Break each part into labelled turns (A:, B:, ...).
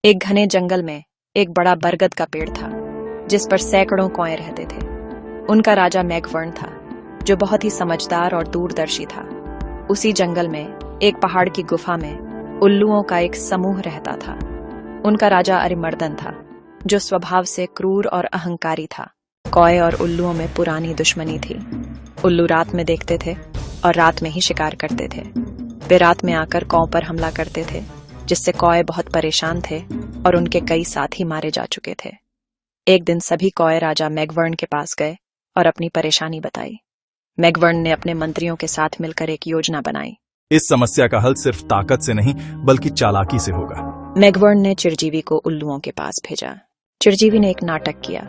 A: एक घने जंगल में एक बड़ा बरगद का पेड़ था जिस पर सैकड़ों कौए रहते थे। उनका राजा मेघवर्ण था जो बहुत ही समझदार और दूरदर्शी था। उसी जंगल में एक पहाड़ की गुफा में उल्लुओं का एक समूह रहता था। उनका राजा अरिमर्दन था जो स्वभाव से क्रूर और अहंकारी था। कौए और उल्लुओं में पुरानी दुश्मनी थी। उल्लू रात में देखते थे और रात में ही शिकार करते थे। वे रात में आकर कौओं पर हमला करते थे जिससे कौए बहुत परेशान थे और उनके कई साथी मारे जा चुके थे। एक दिन सभी कौए राजा मेघवर्ण के पास गए और अपनी परेशानी बताई। मेघवर्ण ने अपने मंत्रियों के साथ मिलकर एक योजना बनाई।
B: इस समस्या का हल सिर्फ ताकत से नहीं बल्कि चालाकी से होगा।
A: मेघवर्ण ने चिरजीवी को उल्लुओं के पास भेजा। चिरजीवी ने एक नाटक किया।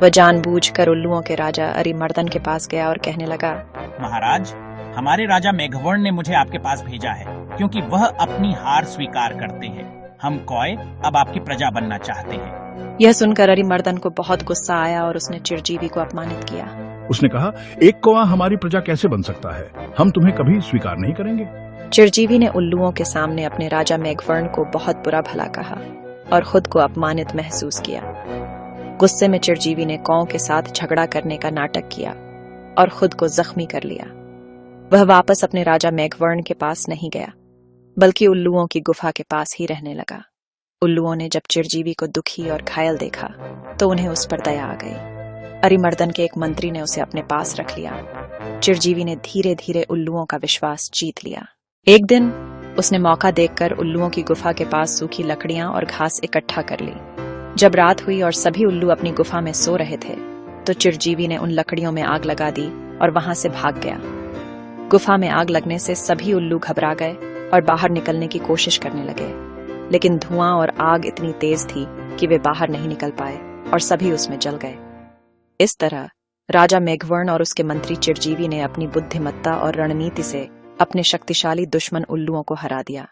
A: वह जानबूझकर उल्लुओं के राजा अरिमर्दन के पास गया और कहने लगा,
C: महाराज, हमारे राजा मेघवर्ण ने मुझे आपके पास भेजा है क्योंकि वह अपनी हार स्वीकार करते हैं। हम कौए अब आपकी प्रजा बनना चाहते हैं।
A: यह सुनकर अरिमर्दन को बहुत गुस्सा आया और उसने चिरजीवी को अपमानित किया।
D: उसने कहा, एक कौवा हमारी प्रजा कैसे बन सकता है? हम तुम्हें कभी स्वीकार नहीं करेंगे।
A: चिरजीवी ने उल्लुओं के सामने अपने राजा मेघवर्ण को बहुत बुरा भला कहा और खुद को अपमानित महसूस किया। गुस्से में चिरजीवी ने कौओं के साथ झगड़ा करने का नाटक किया और खुद को जख्मी कर लिया। वह वापस अपने राजा मेघवर्ण के पास नहीं गया बल्कि उल्लुओं की गुफा के पास ही रहने लगा। उल्लुओं ने जब चिरजीवी को दुखी और घायल देखा तो उन्हें उस पर दया आ गई। अरिमर्दन के एक मंत्री ने उसे अपने पास रख लिया। चिरजीवी ने धीरे धीरे उल्लुओं का विश्वास जीत लिया। एक दिन उसने मौका देखकर उल्लुओं की गुफा के पास सूखी लकड़ियां और घास इकट्ठा कर ली। जब रात हुई और सभी उल्लू अपनी गुफा में सो रहे थे तो चिरजीवी ने उन लकड़ियों में आग लगा दी और वहां से भाग गया। गुफा में आग लगने से सभी उल्लू घबरा गए और बाहर निकलने की कोशिश करने लगे, लेकिन धुआं और आग इतनी तेज थी कि वे बाहर नहीं निकल पाए और सभी उसमें जल गए। इस तरह राजा मेघवर्ण और उसके मंत्री चिरजीवी ने अपनी बुद्धिमत्ता और रणनीति से अपने शक्तिशाली दुश्मन उल्लुओं को हरा दिया।